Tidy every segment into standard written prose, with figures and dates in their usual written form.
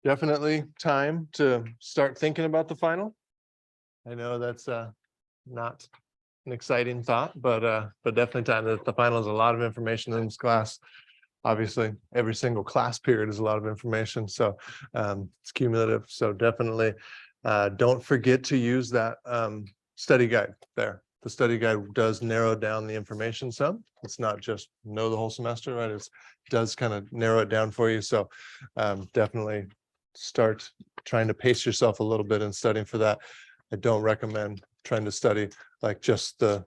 definitely time to start thinking about the final. I know that's not an exciting thought, but definitely time. The final is a lot of information in this class. Obviously, every single class period is a lot of information, so it's cumulative. So definitely don't forget to use that study guide there. The study guide does narrow down the information some. It's not just know the whole semester, right? It does kind of narrow it down for you. So definitely start trying to pace yourself a little bit in studying for that. I don't recommend trying to study like just the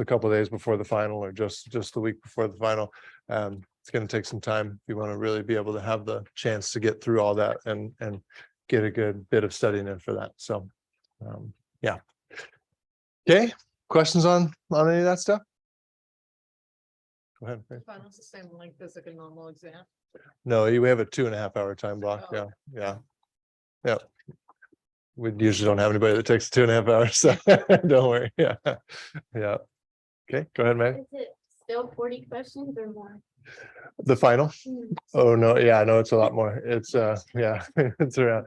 couple of days before the final or just the week before the final. It's going to take some time if you want to really be able to have the chance to get through all that and get a good bit of studying in for that. So yeah. Okay, questions on any of that stuff? Go ahead. Finals the same length as like a normal exam. No, we have a 2.5 hour time block. Oh. Yeah. We usually don't have anybody that takes 2.5 hours, so don't worry. Yeah. Okay, go ahead, Meg. Is it still 40 questions or more? The final? Oh, no, yeah, no, it's a lot more. It's yeah, it's around.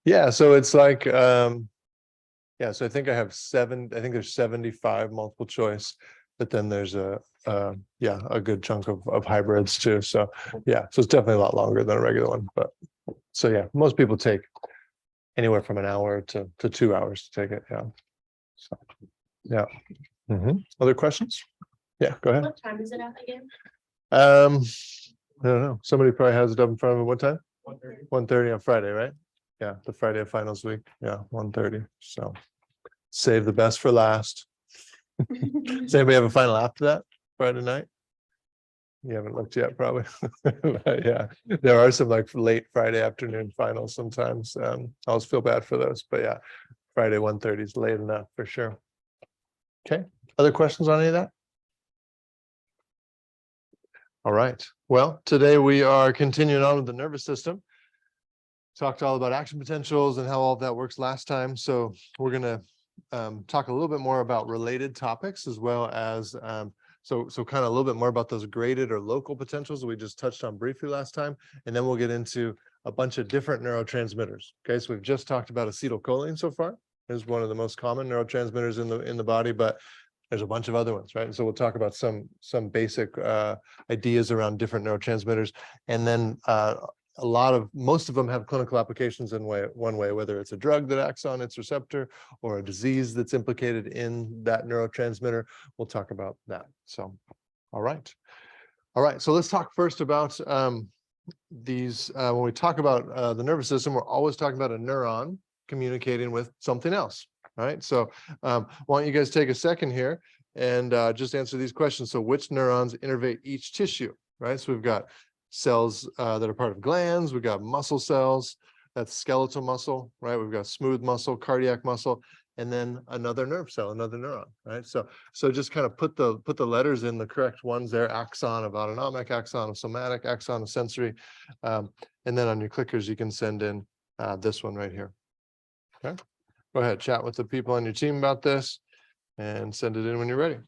Yeah, so it's like yeah, so I think I think there's 75 multiple choice, but then there's a good chunk of hybrids too. So yeah, so it's definitely a lot longer than a regular one. But so yeah, most people take anywhere from an hour to 2 hours to take it. Yeah. So yeah. Other questions? Yeah, go ahead. What time is it at again? I don't know. Somebody probably has it up in front of them. What time? 1:30 on Friday, right? Yeah, the Friday of finals week. Yeah, 1:30. So save the best for last. Does anybody have a final after that Friday night? You haven't looked yet, probably. But yeah, there are some like late Friday afternoon finals sometimes. I always feel bad for those, but yeah, Friday 1:30 is late enough for sure. Okay, other questions on any of that? All right. Well, today we are continuing on with the nervous system. Talked all about action potentials and how all of that works last time. So we're going to talk a little bit more about related topics as well as so kind of a little bit more about those graded or local potentials that we just touched on briefly last time. And then we'll get into a bunch of different neurotransmitters. Okay, so we've just talked about acetylcholine so far. It's one of the most common neurotransmitters in the body, but there's a bunch of other ones, right? And so we'll talk about some basic ideas around different neurotransmitters, and then most of them have clinical applications in one way, whether it's a drug that acts on its receptor or a disease that's implicated in that neurotransmitter. We'll talk about that. So, all right. So let's talk first about these. When we talk about the nervous system, we're always talking about a neuron communicating with something else. Right. So why don't you guys take a second here and just answer these questions. So which neurons innervate each tissue? Right. So we've got cells that are part of glands. We've got muscle cells. That's skeletal muscle. Right. We've got smooth muscle, cardiac muscle, and then another nerve cell, another neuron. Right. So just kind of put the letters in the correct ones there. Axon of autonomic, axon of somatic, axon of sensory. And then on your clickers, you can send in this one right here. Okay. Go ahead, chat with the people on your team about this and send it in when you're ready.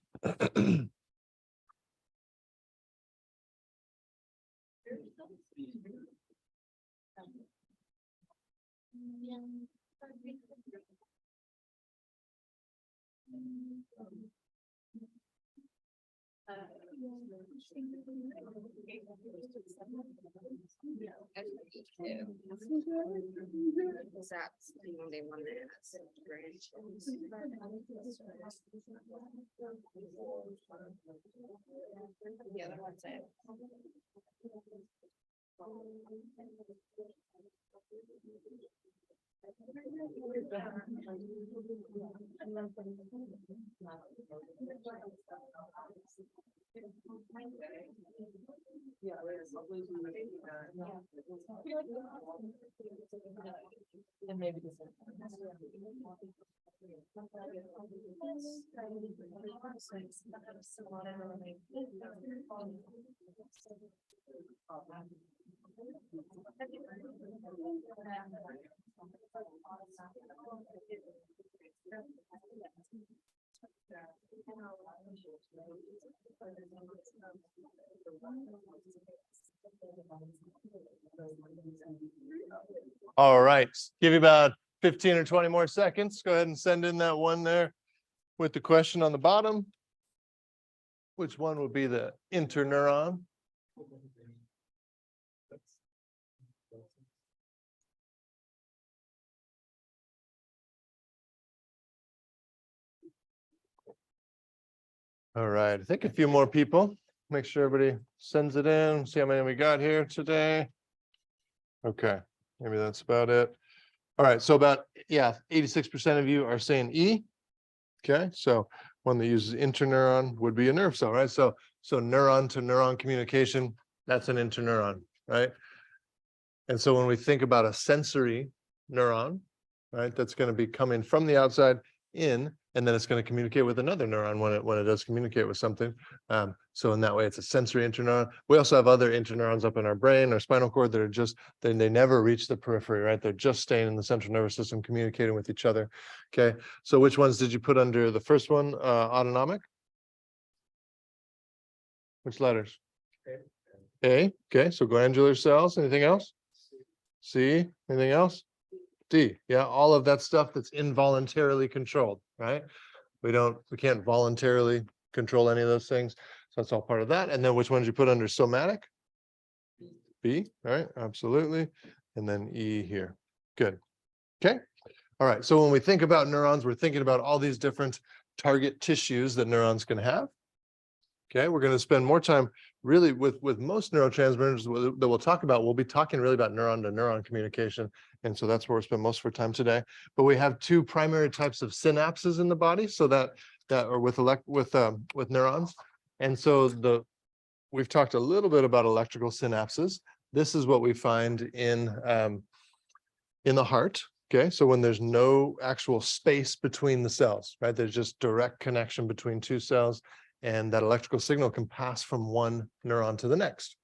That's the only one that has branches. The other one's it. And maybe this. All right, give you about 15 or 20 more seconds. Go ahead and send in that one there with the question on the bottom. Which one would be the interneuron? All right, I think a few more people. Make sure everybody sends it in, see how many we got here today. Okay, maybe that's about it. All right, so about, 86% of you are saying E. Okay, so one that uses interneuron would be a nerve cell, right? So neuron to neuron communication, that's an interneuron, right? And so when we think about a sensory neuron, right, that's going to be coming from the outside in, and then it's going to communicate with another neuron when it does communicate with something. So in that way, it's a sensory interneuron. We also have other interneurons up in our brain or spinal cord that are just, they never reach the periphery, right? They're just staying in the central nervous system, communicating with each other. Okay, so which ones did you put under the first one, autonomic? Which letters? A. Okay, so glandular cells. Anything else? C. Anything else? D. Yeah, all of that stuff that's involuntarily controlled, right? We can't voluntarily control any of those things. So that's all part of that. And then which ones you put under somatic? B, right? Absolutely. And then E here. Good. Okay. All right. So when we think about neurons, we're thinking about all these different target tissues that neurons can have. Okay, we're going to spend more time really with most neurotransmitters that we'll talk about. We'll be talking really about neuron to neuron communication. And so that's where we'll spend most of our time today. But we have two primary types of synapses in the body. So that are with neurons. And so we've talked a little bit about electrical synapses. This is what we find in the heart. Okay, so when there's no actual space between the cells, right? There's just direct connection between two cells. And that electrical signal can pass from one neuron to the next,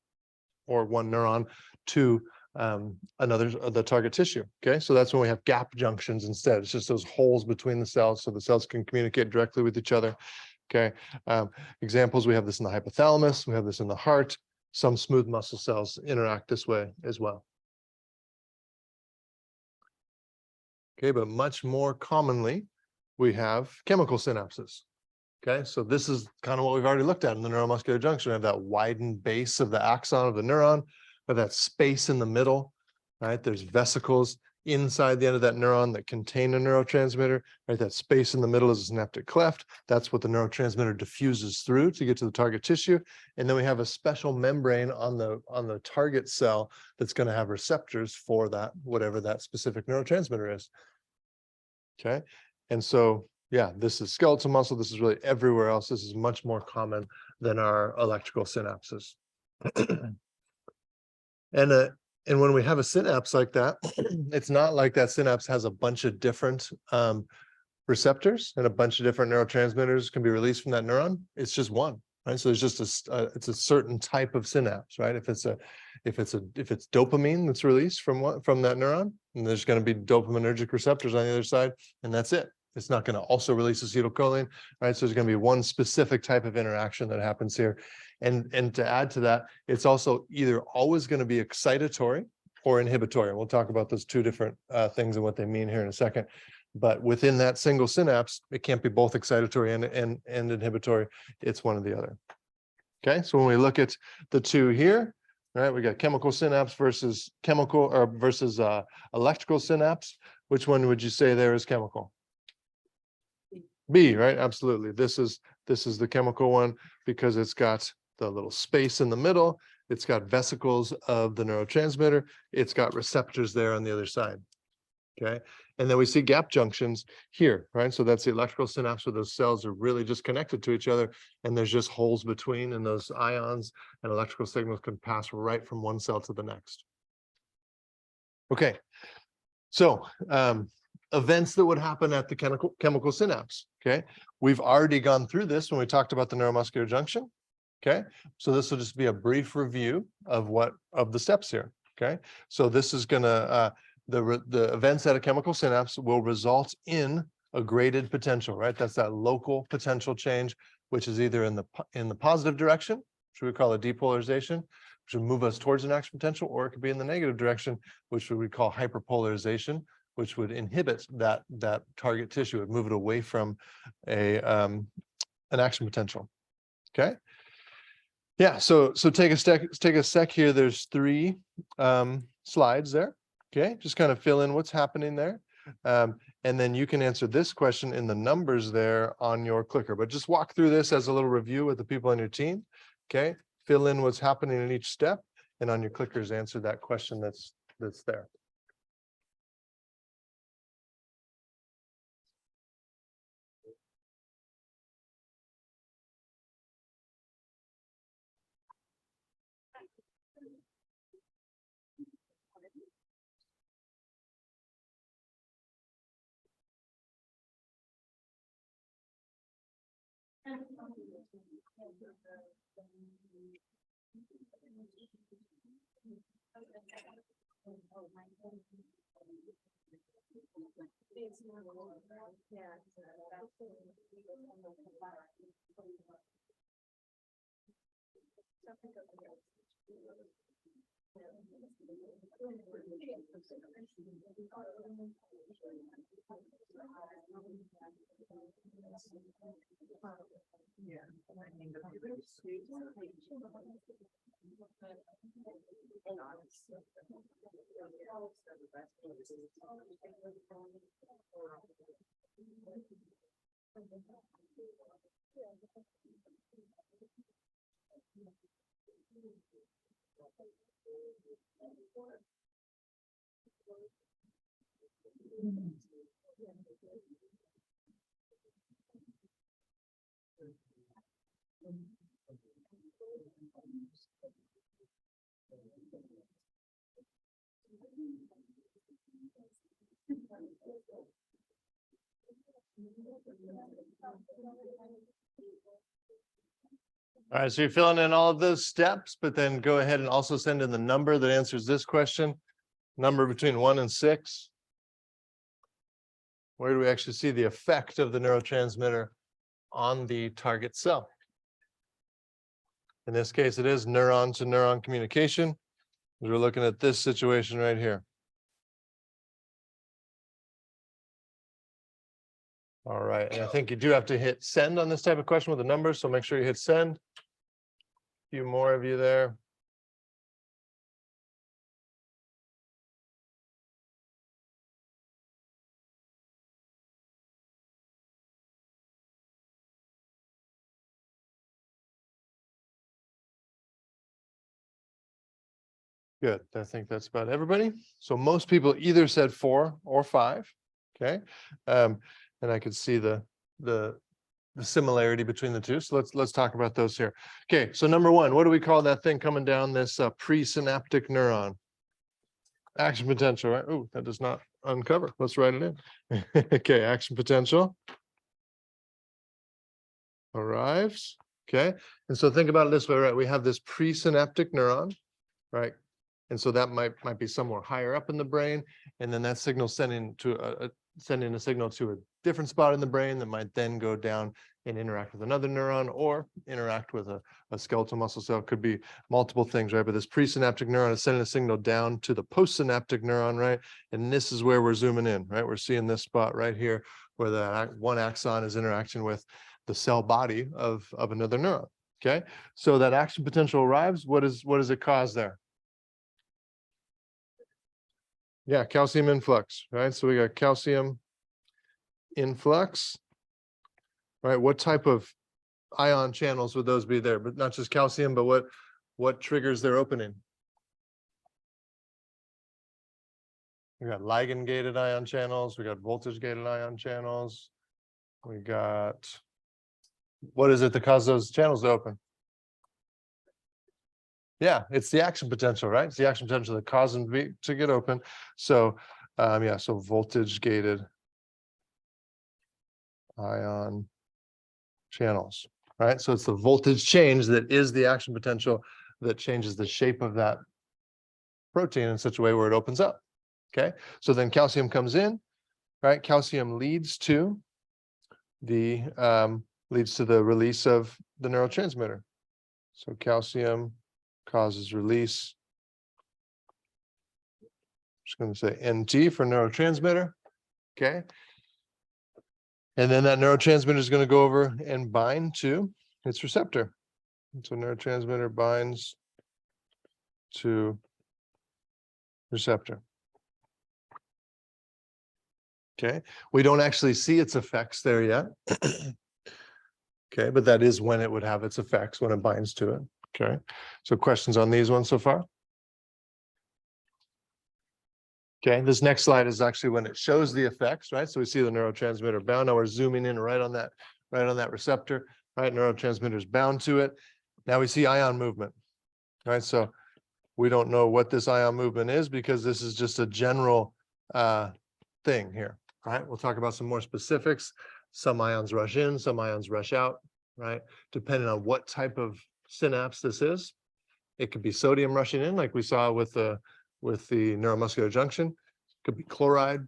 or one neuron to the target tissue. Okay, so that's when we have gap junctions instead. It's just those holes between the cells, so the cells can communicate directly with each other. Okay, examples, we have this in the hypothalamus, we have this in the heart. Some smooth muscle cells interact this way as well. Okay, but much more commonly, we have chemical synapses. Okay, so this is kind of what we've already looked at in the neuromuscular junction. We have that widened base of the axon of the neuron, but that space in the middle, right? There's vesicles inside the end of that neuron that contain a neurotransmitter, right? That space in the middle is a synaptic cleft. That's what the neurotransmitter diffuses through to get to the target tissue. And then we have a special membrane on the target cell that's going to have receptors for that, whatever that specific neurotransmitter is. Okay, and so yeah, this is skeletal muscle. This is really everywhere else. This is much more common than our electrical synapses. And when we have a synapse like that, it's not like that synapse has a bunch of different receptors and a bunch of different neurotransmitters can be released from that neuron. It's just one, right? So there's just it's a certain type of synapse, right? If it's dopamine that's released from that neuron, and there's going to be dopaminergic receptors on the other side, and that's it. It's not going to also release acetylcholine, right? So there's going to be one specific type of interaction that happens here. And to add to that, it's also either always going to be excitatory or inhibitory. And we'll talk about those two different things and what they mean here in a second. But within that single synapse, it can't be both excitatory and inhibitory. It's one or the other. Okay, so when we look at the two here, right, we got chemical synapse versus electrical synapse. Which one would you say there is chemical? B, right? Absolutely. This is the chemical one because it's got the little space in the middle. It's got vesicles of the neurotransmitter. It's got receptors there on the other side. Okay. And then we see gap junctions here, right? So that's the electrical synapse where those cells are really just connected to each other. And there's just holes between, and those ions and electrical signals can pass right from one cell to the next. Okay. So, events that would happen at the chemical synapse. Okay, we've already gone through this when we talked about the neuromuscular junction. Okay, so this will just be a brief review of the steps here. Okay, so this is gonna the events at a chemical synapse will result in a graded potential, right? That's that local potential change, which is either in the positive direction, which we call a depolarization, which would move us towards an action potential, or it could be in the negative direction, which we would call hyperpolarization, which would inhibit that target tissue, would move it away from an action potential. Okay. Yeah, so take a sec here. There's 3 slides there. Okay, just kind of fill in what's happening there. And then you can answer this question in the numbers there on your clicker, but just walk through this as a little review with the people on your team. Okay, fill in what's happening in each step, and on your clickers answer that question that's there. All right, so you're filling in all of those steps, but then go ahead and also send in the number that answers this question, number between 1 and 6. Where do we actually see the effect of the neurotransmitter on the target cell? In this case, it is neuron to neuron communication. We're looking at this situation right here. All right, and I think you do have to hit send on this type of question with the numbers, so make sure you hit send. A few more of you there. Good, I think that's about everybody. So most people either said 4 or 5, okay? And I could see the similarity between the two. So let's talk about those here. Okay, so number 1, what do we call that thing coming down this presynaptic neuron? Action potential, right? Oh, that does not uncover. Let's write it in. Okay, action potential arrives. Okay, and so think about it this way, right? We have this presynaptic neuron, right? And so that might be somewhere higher up in the brain, and then that signal sending a signal to a different spot in the brain that might then go down and interact with another neuron or interact with a skeletal muscle cell. Could be multiple things, right? But this presynaptic neuron is sending a signal down to the postsynaptic neuron, right? And this is where we're zooming in, right? We're seeing this spot right here where the one axon is interacting with the cell body of another neuron. Okay, so that action potential arrives. What does it cause there? Yeah, calcium influx, right? So we got calcium influx, right? What type of ion channels would those be there? But not just calcium, but what triggers their opening? We got ligand gated ion channels. We got voltage gated ion channels. We got, what is it that causes those channels to open? Yeah, it's the action potential, right? It's the action potential that causes them to get open. So, yeah, so voltage gated ion channels, right? So it's the voltage change that is the action potential that changes the shape of that protein in such a way where it opens up. Okay, so then calcium comes in, right? Calcium leads to the release of the neurotransmitter. So calcium causes release. Just going to say NT for neurotransmitter. Okay. And then that neurotransmitter is going to go over and bind to its receptor. So neurotransmitter binds to receptor. Okay, we don't actually see its effects there yet. Okay, but that is when it would have its effects, when it binds to it. Okay, so questions on these ones so far? Okay, this next slide is actually when it shows the effects, right? So we see the neurotransmitter bound. Now we're zooming in right on that receptor, right? Neurotransmitter is bound to it. Now we see ion movement, right? So we don't know what this ion movement is because this is just a general thing here, right? We'll talk about some more specifics. Some ions rush in, some ions rush out, right? Depending on what type of synapse this is. It could be sodium rushing in, like we saw with the neuromuscular junction. It could be chloride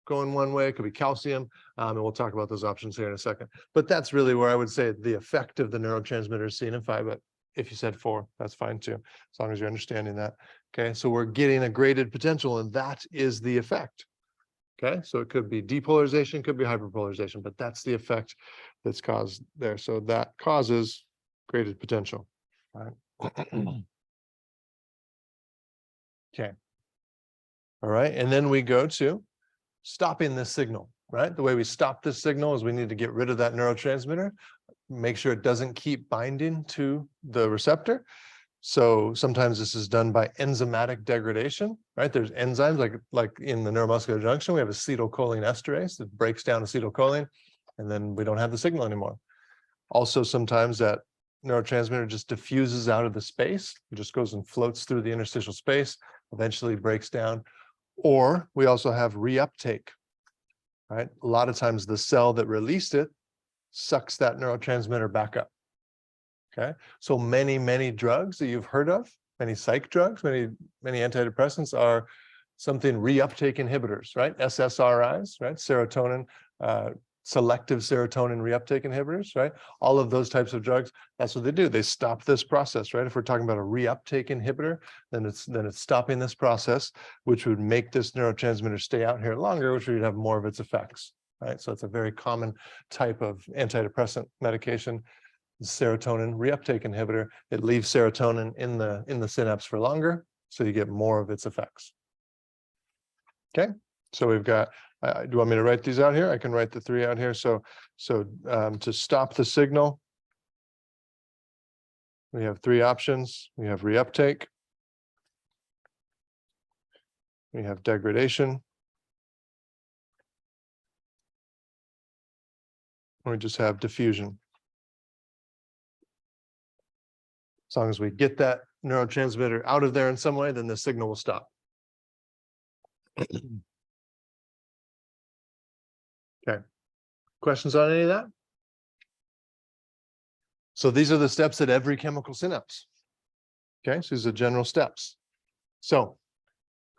going one way, it could be calcium, and we'll talk about those options here in a second. But that's really where I would say the effect of the neurotransmitter is seen in 5, but if you said 4, that's fine too, as long as you're understanding that. Okay, so we're getting a graded potential, and that is the effect. Okay, so it could be depolarization, could be hyperpolarization, but that's the effect that's caused there. So that causes graded potential. Right. Okay. All right, and then we go to stopping this signal, right? The way we stop this signal is we need to get rid of that neurotransmitter, make sure it doesn't keep binding to the receptor. So sometimes this is done by enzymatic degradation, right? There's enzymes like in the neuromuscular junction, we have acetylcholine esterase that breaks down acetylcholine, and then we don't have the signal anymore. Also, sometimes that neurotransmitter just diffuses out of the space. It just goes and floats through the interstitial space, eventually breaks down. Or we also have reuptake, right? A lot of times the cell that released it sucks that neurotransmitter back up. Okay, so many drugs that you've heard of, many psych drugs, many antidepressants are something reuptake inhibitors, right? SSRIs, right? Serotonin, selective serotonin reuptake inhibitors, right? All of those types of drugs, that's what they do. They stop this process, right? If we're talking about a reuptake inhibitor, then it's stopping this process, which would make this neurotransmitter stay out here longer, which would have more of its effects, right? So it's a very common type of antidepressant medication. Serotonin reuptake inhibitor, it leaves serotonin in the synapse for longer, so you get more of its effects. Okay, so we've got, do you want me to write these out here? I can write the 3 out here. So to stop the signal, we have 3 options. We have reuptake, we have degradation, we just have diffusion. As long as we get that neurotransmitter out of there in some way, then the signal will stop. Okay. Questions on any of that? So these are the steps at every chemical synapse. Okay, so these are general steps. So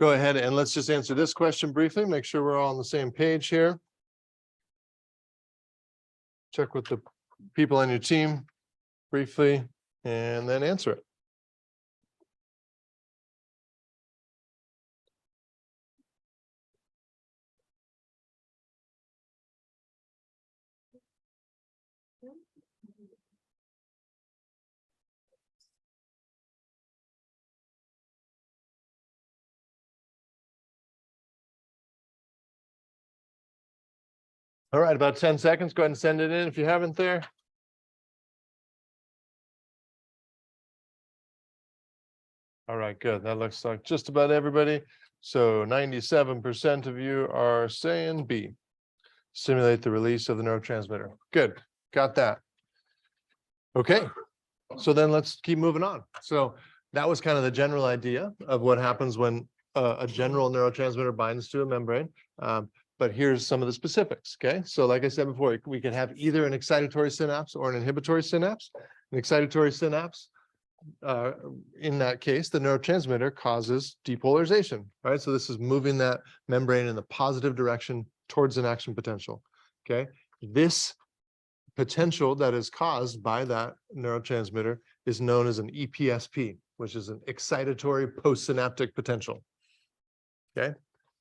go ahead and let's just answer this question briefly, make sure we're all on the same page here. Check with the people on your team briefly, and then answer it. All right, about 10 seconds. Go ahead and send it in if you haven't there. All right, good. That looks like just about everybody. So 97% of you are saying B, stimulate the release of the neurotransmitter. Good, got that. Okay, so then let's keep moving on. So that was kind of the general idea of what happens when a general neurotransmitter binds to a membrane. But here's some of the specifics, okay? So like I said before, we can have either an excitatory synapse or an inhibitory synapse. An excitatory synapse, in that case, the neurotransmitter causes depolarization, right? So this is moving that membrane in the positive direction towards an action potential, okay? This potential that is caused by that neurotransmitter is known as an EPSP, which is an excitatory postsynaptic potential. Okay,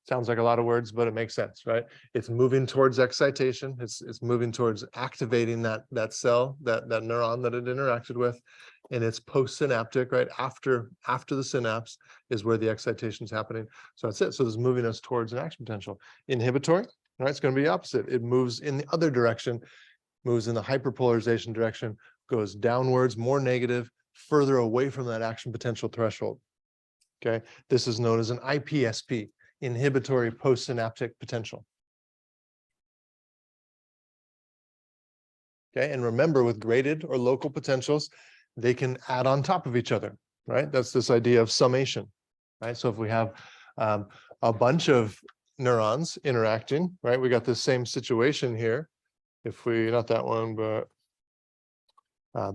sounds like a lot of words, but it makes sense, right? It's moving towards excitation. It's moving towards activating that cell, that neuron that it interacted with, and it's postsynaptic, right? After the synapse is where the excitation is happening. So that's it. So this is moving us towards an action potential. Inhibitory, right? It's going to be opposite. It moves in the other direction, moves in the hyperpolarization direction, goes downwards, more negative, further away from that action potential threshold. Okay, this is known as an IPSP, inhibitory postsynaptic potential. Okay, and remember, with graded or local potentials, they can add on top of each other, right? That's this idea of summation, right? So if we have a bunch of neurons interacting, right? We got the same situation here. If we, not that one, but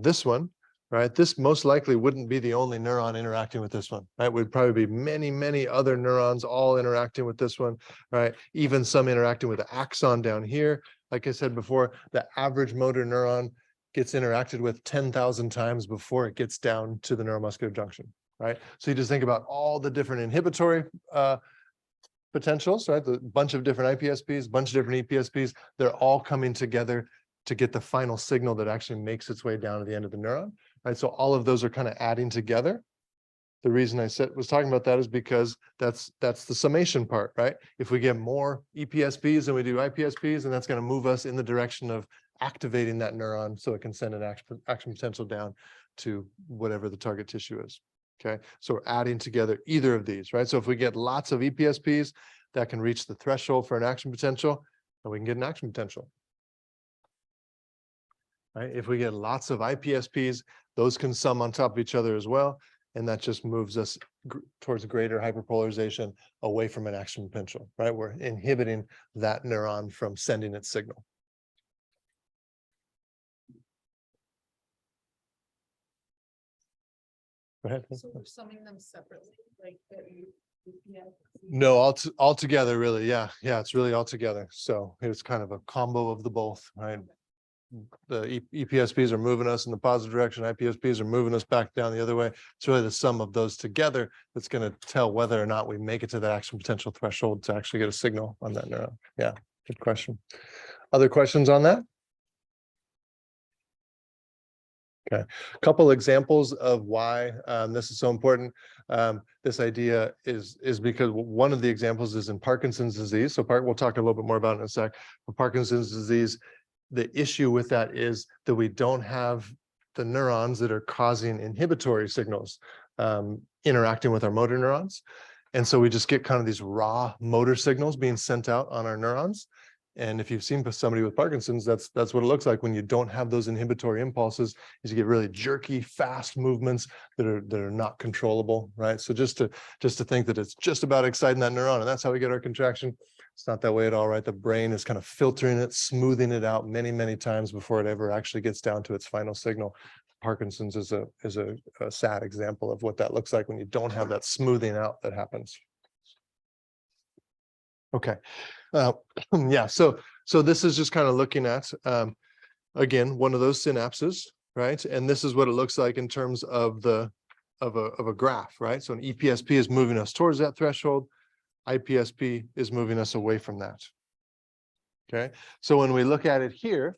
this one, right? This most likely wouldn't be the only neuron interacting with this one, right? Would probably be many, many other neurons all interacting with this one, right? Even some interacting with the axon down here. Like I said before, the average motor neuron gets interacted with 10,000 times before it gets down to the neuromuscular junction, right? So you just think about all the different inhibitory potentials, right? The bunch of different IPSPs, bunch of different EPSPs, they're all coming together to get the final signal that actually makes its way down to the end of the neuron, right? So all of those are kind of adding together. The reason I was talking about that is because that's the summation part, right? If we get more EPSPs than we do IPSPs, and that's going to move us in the direction of activating that neuron so it can send an action potential down to whatever the target tissue is. Okay, so we're adding together either of these, right? So if we get lots of EPSPs that can reach the threshold for an action potential, then we can get an action potential. Right? If we get lots of IPSPs, those can sum on top of each other as well. And that just moves us towards greater hyperpolarization away from an action potential, right? We're inhibiting that neuron from sending its signal. Go ahead. So we're summing them separately, like that you. Yeah. No, all together, really. Yeah, it's really all together. So it's kind of a combo of the both, right? The EPSPs are moving us in the positive direction, IPSPs are moving us back down the other way. It's really the sum of those together that's going to tell whether or not we make it to that action potential threshold to actually get a signal on that neuron. Yeah, good question. Other questions on that? Okay, a couple examples of why this is so important. This idea is because one of the examples is in Parkinson's disease. So we'll talk a little bit more about it in a sec. For Parkinson's disease, the issue with that is that we don't have the neurons that are causing inhibitory signals interacting with our motor neurons. And so we just get kind of these raw motor signals being sent out on our neurons. And if you've seen somebody with Parkinson's, that's what it looks like when you don't have those inhibitory impulses, is you get really jerky, fast movements that are not controllable, right? So just to think that it's just about exciting that neuron, and that's how we get our contraction. It's not that way at all, right? The brain is kind of filtering it, smoothing it out many, many times before it ever actually gets down to its final signal. Parkinson's is a sad example of what that looks like when you don't have that smoothing out that happens. Okay. Yeah, so this is just kind of looking at again, one of those synapses, right? And this is what it looks like in terms of a graph, right? So an EPSP is moving us towards that threshold, IPSP is moving us away from that. Okay, so when we look at it here,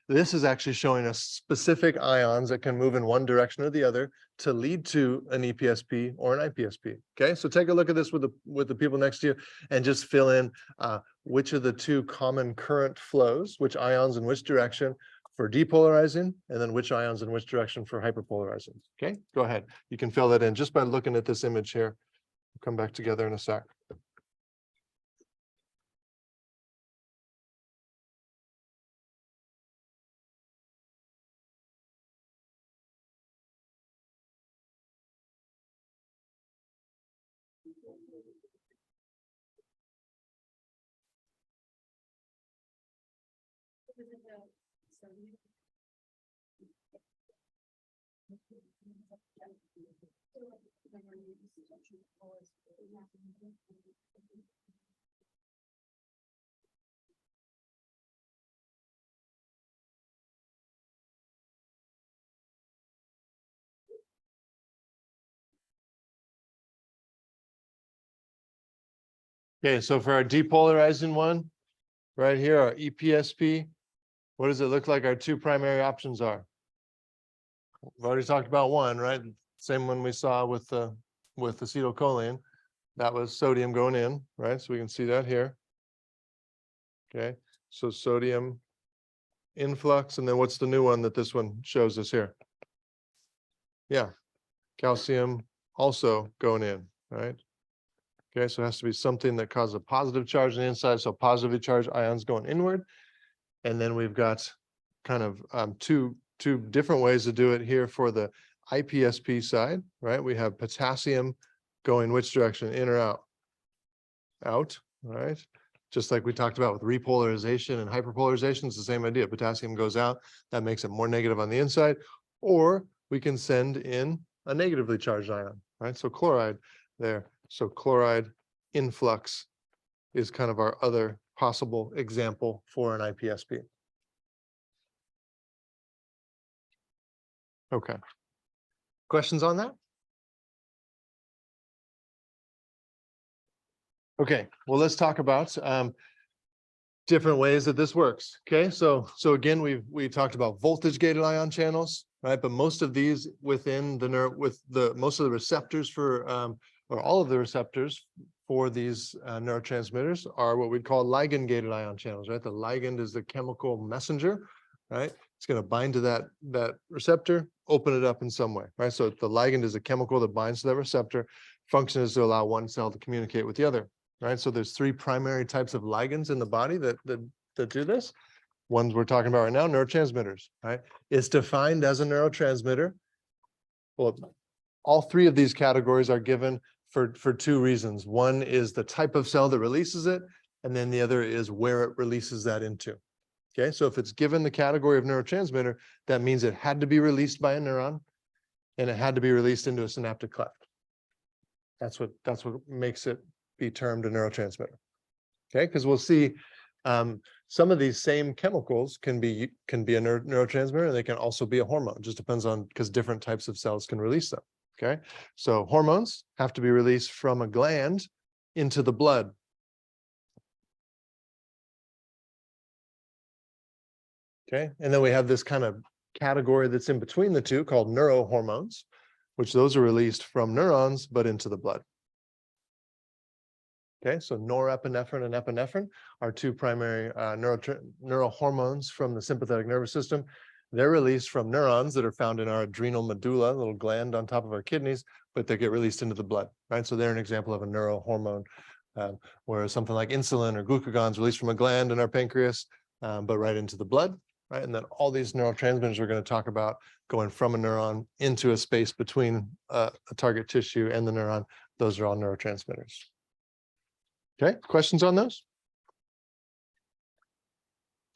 this is actually showing us specific ions that can move in one direction or the other to lead to an EPSP or an IPSP. Okay, so take a look at this with the people next to you and just fill in which of the two common current flows, which ions in which direction for depolarizing, and then which ions in which direction for hyperpolarizing. Okay, go ahead. You can fill that in just by looking at this image here. We'll come back together in a sec. Okay, so for our depolarizing one, right here, our EPSP, what does it look like our two primary options are? We've already talked about one, right? Same one we saw with the acetylcholine. That was sodium going in, right? So we can see that here. Okay, so sodium influx, and then what's the new one that this one shows us here? Yeah, calcium also going in, right? Okay, so it has to be something that causes a positive charge on the inside, so positively charged ions going inward. And then we've got kind of two different ways to do it here for the IPSP side, right? We have potassium going which direction, in or out? Out, right? Just like we talked about with repolarization and hyperpolarization, it's the same idea. Potassium goes out, that makes it more negative on the inside, or we can send in a negatively charged ion, right? So chloride there. So chloride influx is kind of our other possible example for an IPSP. Okay. Questions on that? Okay, well, let's talk about different ways that this works. Okay, so again, we talked about voltage gated ion channels, right? But most of these within the most of the receptors for or all of the receptors for these neurotransmitters are what we'd call ligand gated ion channels, right? The ligand is the chemical messenger, right? It's going to bind to that receptor, open it up in some way, right? So the ligand is a chemical that binds to that receptor. Function is to allow one cell to communicate with the other, right? So there's three primary types of ligands in the body that do this. Ones we're talking about right now, neurotransmitters, right? It's defined as a neurotransmitter. Well, all three of these categories are given for two reasons. One is the type of cell that releases it, and then the other is where it releases that into. Okay, so if it's given the category of neurotransmitter, that means it had to be released by a neuron, and it had to be released into a synaptic cleft. That's what makes it be termed a neurotransmitter. Okay, because we'll see some of these same chemicals can be a neurotransmitter, and they can also be a hormone. It just depends on, because different types of cells can release them. Okay, so hormones have to be released from a gland into the blood. Okay, and then we have this kind of category that's in between the two called neurohormones, which those are released from neurons but into the blood. Okay, so norepinephrine and epinephrine are two primary neurohormones from the sympathetic nervous system. They're released from neurons that are found in our adrenal medulla, a little gland on top of our kidneys, but they get released into the blood, right? So they're an example of a neurohormone, whereas something like insulin or glucagon is released from a gland in our pancreas, but right into the blood, right? And then all these neurotransmitters we're going to talk about going from a neuron into a space between a target tissue and the neuron, those are all neurotransmitters. Okay, questions on those?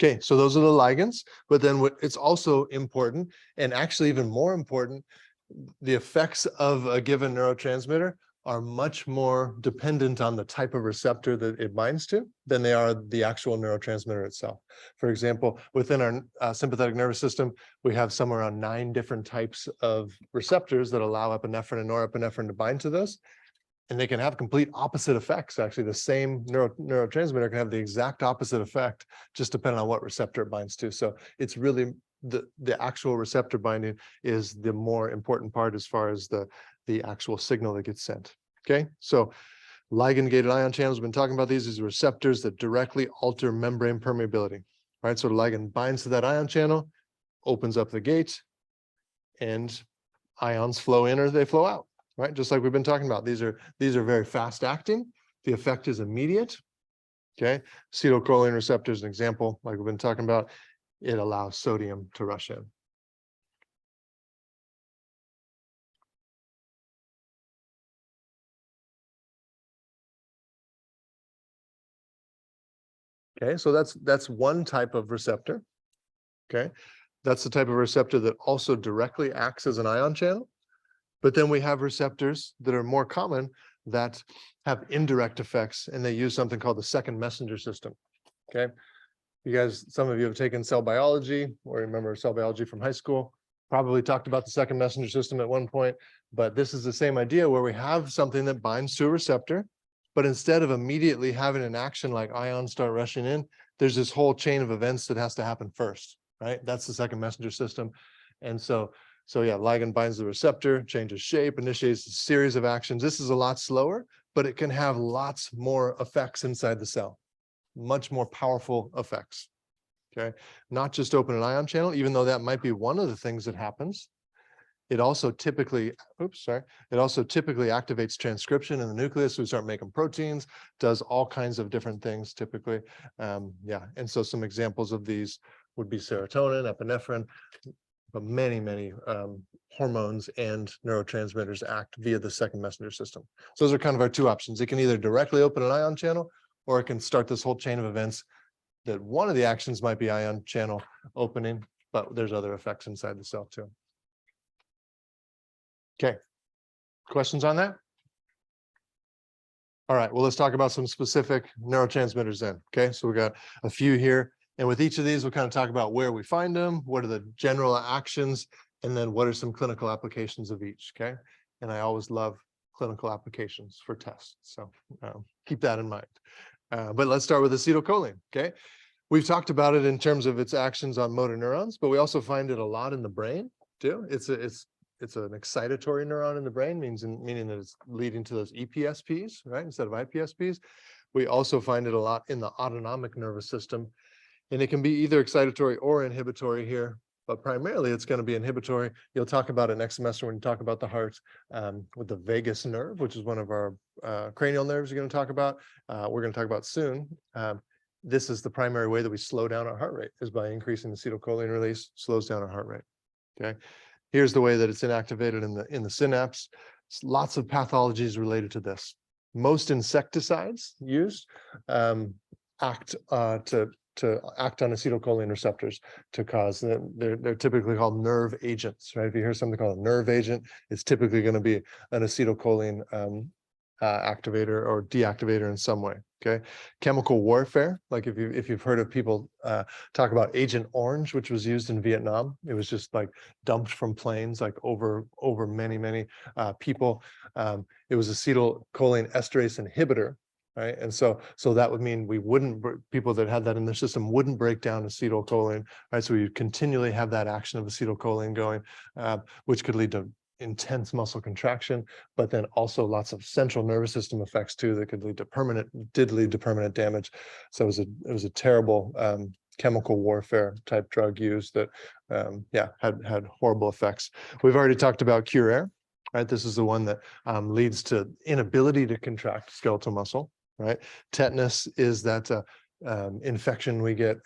Okay, so those are the ligands, but then it's also important, and actually even more important, the effects of a given neurotransmitter are much more dependent on the type of receptor that it binds to than they are the actual neurotransmitter itself. For example, within our sympathetic nervous system, we have somewhere around 9 different types of receptors that allow epinephrine and norepinephrine to bind to those. And they can have complete opposite effects. Actually, the same neurotransmitter can have the exact opposite effect, just depending on what receptor it binds to. So it's really the actual receptor binding is the more important part as far as the actual signal that gets sent. Okay, so ligand-gated ion channels, we've been talking about these receptors that directly alter membrane permeability. Right, so the ligand binds to that ion channel, opens up the gate, and ions flow in or they flow out. Right, just like we've been talking about. These are very fast acting. The effect is immediate. Okay, acetylcholine receptor is an example, like we've been talking about. It allows sodium to rush in. Okay, so that's one type of receptor. Okay, that's the type of receptor that also directly acts as an ion channel. But then we have receptors that are more common that have indirect effects, and they use something called the second messenger system. Okay, you guys, some of you have taken cell biology or remember cell biology from high school, probably talked about the second messenger system at one point, but this is the same idea where we have something that binds to a receptor, But instead of immediately having an action like ions start rushing in, there's this whole chain of events that has to happen first, right? That's the second messenger system. And so yeah, ligand binds the receptor, changes shape, initiates a series of actions. This is a lot slower, but it can have lots more effects inside the cell, much more powerful effects. Okay, not just open an ion channel, even though that might be one of the things that happens. It also typically, it also typically activates transcription in the nucleus. We start making proteins, does all kinds of different things typically. Yeah, and so some examples of these would be serotonin, epinephrine, but many hormones and neurotransmitters act via the second messenger system. So those are kind of our two options. It can either directly open an ion channel, or it can start this whole chain of events that one of the actions might be ion channel opening, but there's other effects inside the cell too. Okay, questions on that? All right, well, let's talk about some specific neurotransmitters then. Okay, so we got a few here. And with each of these, we'll kind of talk about where we find them, what are the general actions, and then what are some clinical applications of each, okay? And I always love clinical applications for tests, so keep that in mind. But let's start with acetylcholine, okay? We've talked about it in terms of its actions on motor neurons, but we also find it a lot in the brain too. It's an excitatory neuron in the brain, meaning that it's leading to those EPSPs, right, instead of IPSPs. We also find it a lot in the autonomic nervous system, and it can be either excitatory or inhibitory here, but primarily it's going to be inhibitory. You'll talk about it next semester when you talk about the heart, with the vagus nerve, which is one of our cranial nerves you're going to talk about. We're going to talk about soon. This is the primary way that we slow down our heart rate, is by increasing the acetylcholine release, slows down our heart rate. Okay. Here's the way that it's inactivated in the synapse. Lots of pathologies related to this. Most insecticides used act to act on acetylcholine receptors to cause them. They're typically called nerve agents, right? If you hear something called a nerve agent, it's typically going to be an acetylcholine activator or deactivator in some way. Okay, chemical warfare, like if you've heard of people talk about Agent Orange, which was used in Vietnam. It was just like dumped from planes, like over many people. It was acetylcholine esterase inhibitor, right? And so that would mean people that had that in their system wouldn't break down acetylcholine, right? So you continually have that action of acetylcholine going, which could lead to intense muscle contraction, but then also lots of central nervous system effects too that could lead to permanent damage. So it was a terrible chemical warfare type drug used that had horrible effects. We've already talked about Cure-Air, right? This is the one that leads to inability to contract skeletal muscle, right? Tetanus is that infection we get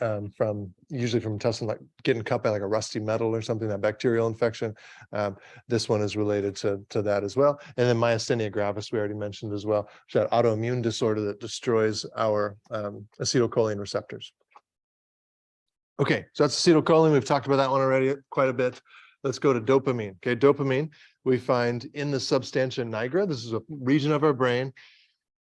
usually from intestine, like getting cut by like a rusty metal or something, that bacterial infection. This one is related to that as well. And then myasthenia gravis, we already mentioned as well, that autoimmune disorder that destroys our acetylcholine receptors. Okay, so that's acetylcholine. We've talked about that one already quite a bit. Let's go to dopamine. Okay, dopamine we find in the substantia nigra. This is a region of our brain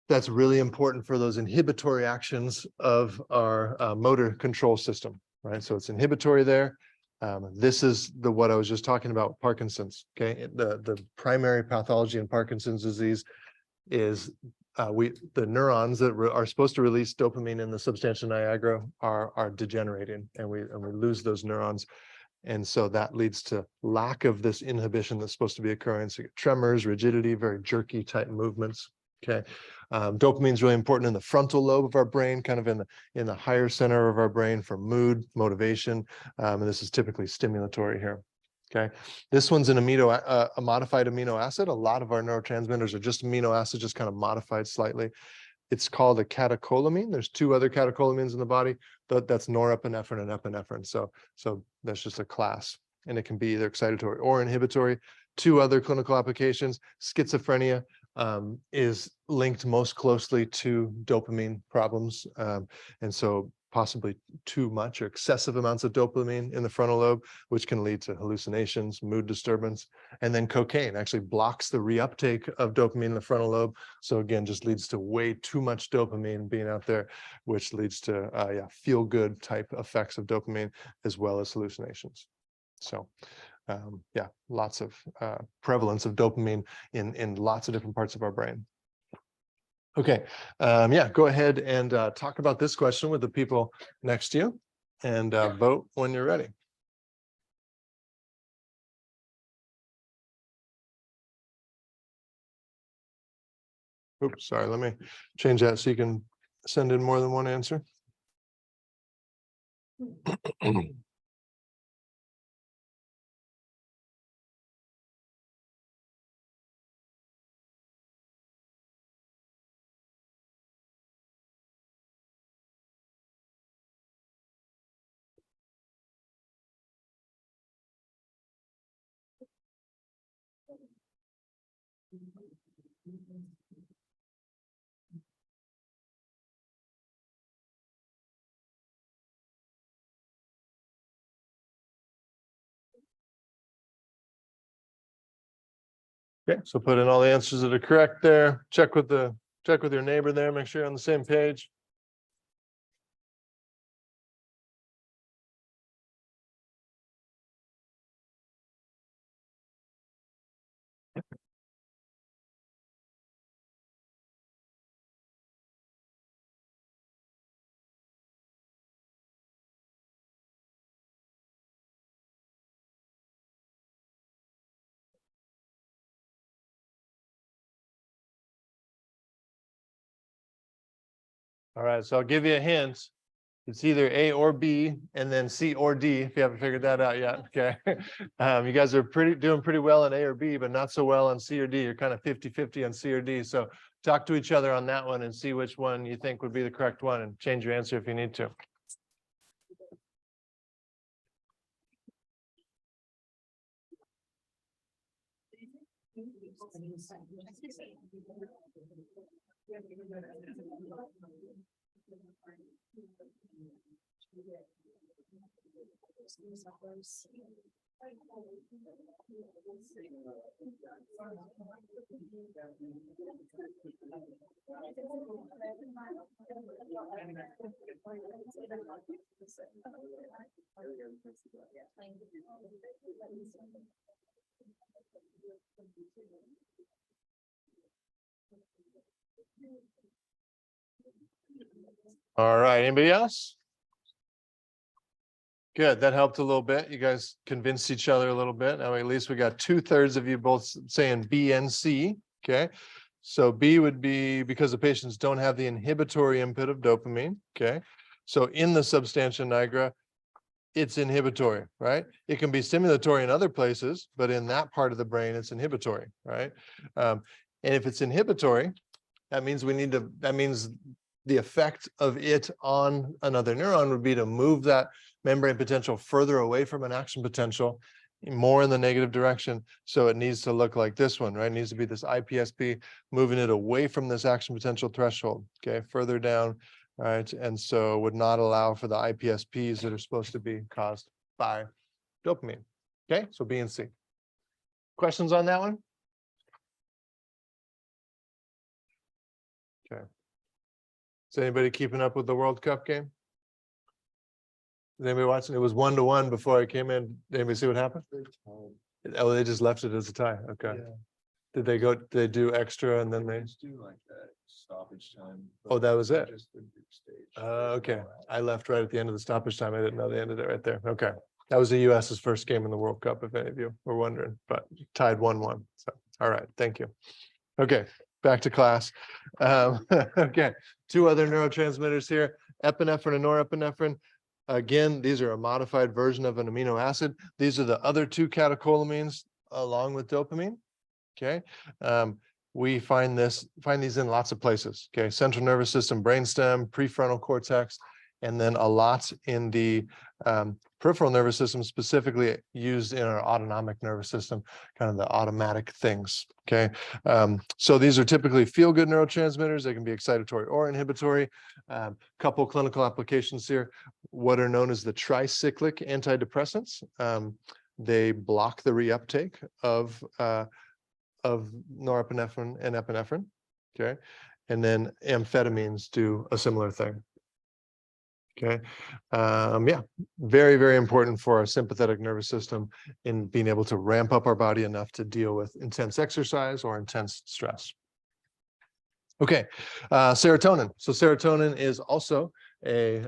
that's really important for those inhibitory actions of our motor control system, right? So it's inhibitory there. This is what I was just talking about, Parkinson's, okay? The primary pathology in Parkinson's disease is the neurons that are supposed to release dopamine in the substantia nigra are degenerating, and we lose those neurons. And so that leads to lack of this inhibition that's supposed to be occurring. So you get tremors, rigidity, very jerky type movements. Okay, dopamine is really important in the frontal lobe of our brain, kind of in the higher center of our brain for mood, motivation, and this is typically stimulatory here. Okay, this one's a modified amino acid. A lot of our neurotransmitters are just amino acids, just kind of modified slightly. It's called a catecholamine. There's two other catecholamines in the body. That's norepinephrine and epinephrine. So that's just a class, and it can be either excitatory or inhibitory. Two other clinical applications: schizophrenia is linked most closely to dopamine problems, and so possibly too much or excessive amounts of dopamine in the frontal lobe, which can lead to hallucinations, mood disturbance. And then cocaine actually blocks the reuptake of dopamine in the frontal lobe, so again just leads to way too much dopamine being out there, which leads to feel good type effects of dopamine as well as hallucinations. So lots of prevalence of dopamine in lots of different parts of our brain. Okay, yeah, go ahead and talk about this question with the people next to you and vote when you're ready. Oops, sorry, let me change that so you can send in more than one answer. Okay, so put in all the answers that are correct there. Check with your neighbor there, make sure you're on the same page. All right, so I'll give you a hint. It's either A or B and then C or D if you haven't figured that out yet. Okay. You guys are doing pretty well on A or B, but not so well on C or D. You're kind of 50-50 on C or D. So talk to each other on that one and see which one you think would be the correct one and change your answer if you need to. All right, anybody else? Good, that helped a little bit. You guys convinced each other a little bit. Now at least we got 2/3 of you both saying B and C. Okay, so B would be because the patients don't have the inhibitory input of dopamine. Okay, so in the substantia nigra, it's inhibitory, right? It can be stimulatory in other places, but in that part of the brain, it's inhibitory, right? And if it's inhibitory, that means the effect of it on another neuron would be to move that membrane potential further away from an action potential, more in the negative direction. So it needs to look like this one, right? It needs to be this IPSP, moving it away from this action potential threshold, okay, further down, right? And so would not allow for the IPSPs that are supposed to be caused by dopamine. Okay, so B and C. Questions on that one? Okay. Is anybody keeping up with the World Cup game? Is anybody watching? It was 1-1 before I came in. Did anybody see what happened? Oh, they just left it as a tie. Okay. Did they do extra and then they? Do like that stoppage time. Oh, that was it? Just the group stage. Okay. I left right at the end of the stoppage time. I didn't know they ended it right there. Okay. That was the US's first game in the World Cup, if any of you were wondering, but tied 1-1. So, all right. Thank you. Okay. Back to class. Okay. Two other neurotransmitters here, epinephrine and norepinephrine. Again, these are a modified version of an amino acid. These are the other two catecholamines along with dopamine. Okay. We find these in lots of places. Okay. Central nervous system, brainstem, prefrontal cortex, and then a lot in the peripheral nervous system, specifically used in our autonomic nervous system, kind of the automatic things. Okay. So these are typically feel-good neurotransmitters. They can be excitatory or inhibitory. Couple clinical applications here. What are known as the tricyclic antidepressants. They block the reuptake of norepinephrine and epinephrine. Okay. And then amphetamines do a similar thing. Okay. Yeah, very, very important for our sympathetic nervous system in being able to ramp up our body enough to deal with intense exercise or intense stress. Okay, serotonin. So serotonin is also a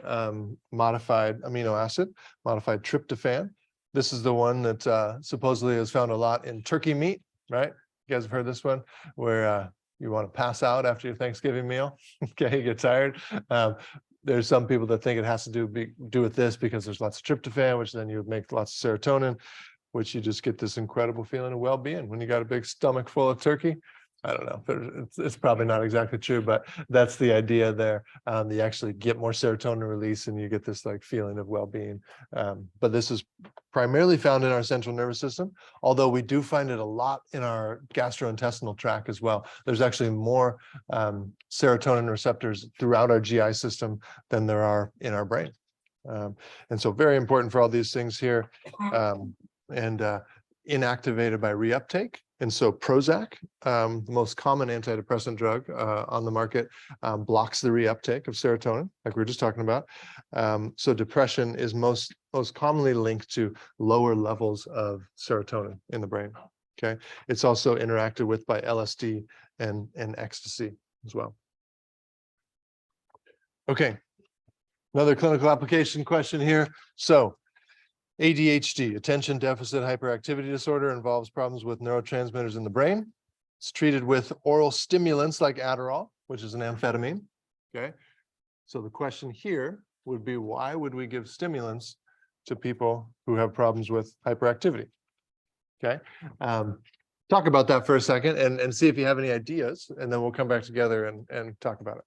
modified amino acid, modified tryptophan. This is the one that supposedly is found a lot in turkey meat, right? You guys have heard this one, where you want to pass out after your Thanksgiving meal. Okay, you get tired. There's some people that think it has to do with this because there's lots of tryptophan, which then you would make lots of serotonin, which you just get this incredible feeling of well-being when you got a big stomach full of turkey. I don't know, it's probably not exactly true, but that's the idea there. You actually get more serotonin release and you get this like feeling of well-being. But this is primarily found in our central nervous system, although we do find it a lot in our gastrointestinal tract as well. There's actually more serotonin receptors throughout our GI system than there are in our brain. And so very important for all these things here. Inactivated by reuptake. And so Prozac, the most common antidepressant drug on the market, blocks the reuptake of serotonin, like we were just talking about. So depression is most commonly linked to lower levels of serotonin in the brain. Okay, it's also interacted with by LSD and ecstasy as well. Okay, another clinical application question here. So ADHD, attention deficit hyperactivity disorder, involves problems with neurotransmitters in the brain. It's treated with oral stimulants like Adderall, which is an amphetamine. Okay. So the question here would be, why would we give stimulants to people who have problems with hyperactivity? Okay. Talk about that for a second and see if you have any ideas, and then we'll come back together and talk about it.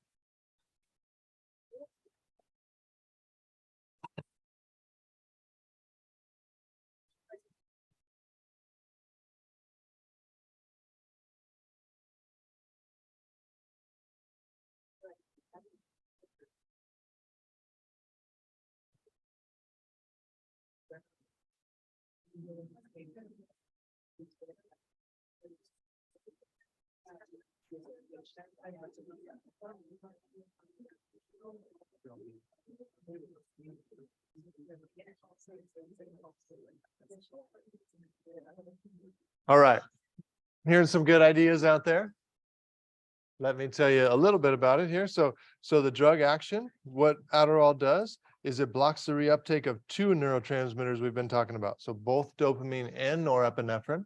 All right, here's some good ideas out there. Let me tell you a little bit about it here. So the drug action, what Adderall does is it blocks the reuptake of two neurotransmitters we've been talking about. So both dopamine and norepinephrine.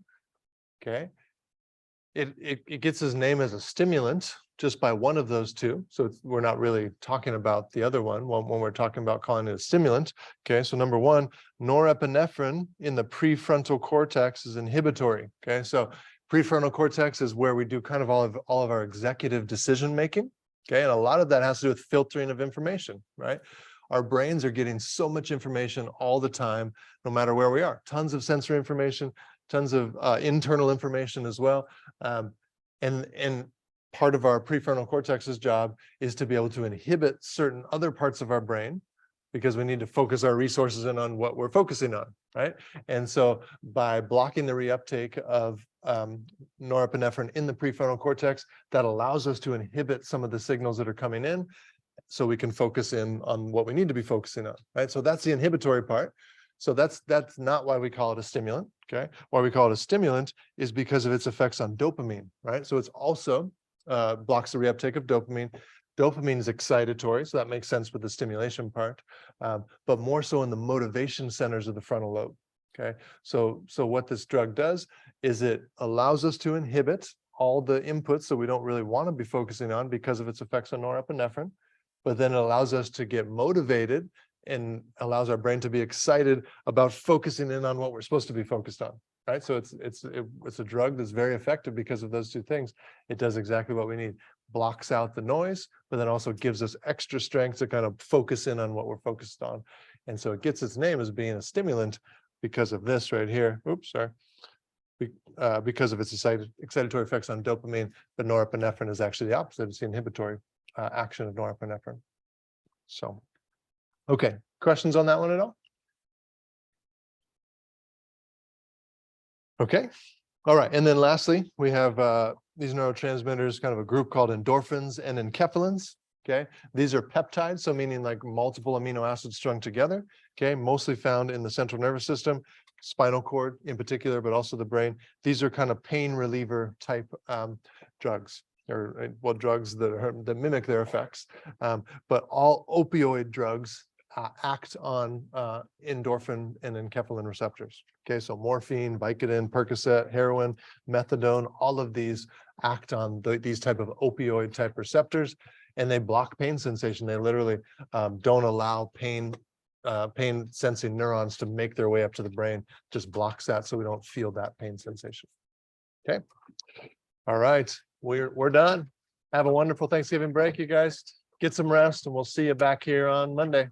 Okay. It gets its name as a stimulant just by one of those two. So we're not really talking about the other one when we're talking about calling it a stimulant. Okay. So number one, norepinephrine in the prefrontal cortex is inhibitory. Okay. So prefrontal cortex is where we do kind of all of our executive decision making. Okay. And a lot of that has to do with filtering of information, right? Our brains are getting so much information all the time, no matter where we are. Tons of sensory information, tons of internal information as well. And part of our prefrontal cortex's job is to be able to inhibit certain other parts of our brain, because we need to focus our resources in on what we're focusing on, right? And so by blocking the reuptake of norepinephrine in the prefrontal cortex, that allows us to inhibit some of the signals that are coming in, so we can focus in on what we need to be focusing on, right? So that's the inhibitory part. So that's not why we call it a stimulant, okay? Why we call it a stimulant is because of its effects on dopamine, right? So it's also blocks the reuptake of dopamine. Dopamine is excitatory, so that makes sense with the stimulation part, but more so in the motivation centers of the frontal lobe, okay? So what this drug does is it allows us to inhibit all the inputs that we don't really want to be focusing on because of its effects on norepinephrine, but then it allows us to get motivated and allows our brain to be excited about focusing in on what we're supposed to be focused on, right? So it's a drug that's very effective because of those two things. It does exactly what we need, blocks out the noise, but then also gives us extra strength to kind of focus in on what we're focused on. And so it gets its name as being a stimulant because of this right here. Oops, sorry. Because of its excitatory effects on dopamine, but norepinephrine is actually the opposite. It's the inhibitory action of norepinephrine. So, okay, questions on that one at all? Okay, all right. And then lastly, we have these neurotransmitters, kind of a group called endorphins and enkephalins. Okay, these are peptides, so meaning like multiple amino acids strung together. Okay, mostly found in the central nervous system, spinal cord in particular, but also the brain. These are kind of pain reliever type drugs. drugs that mimic their effects. But all opioid drugs act on endorphin and enkephalin receptors. Okay, so morphine, Vicodin, Percocet, heroin, methadone, all of these act on these type of opioid type receptors, and they block pain sensation. They literally don't allow pain sensing neurons to make their way up to the brain, just blocks that so we don't feel that pain sensation. Okay. All right, we're done. Have a wonderful Thanksgiving break, you guys. Get some rest, and we'll see you back here on Monday.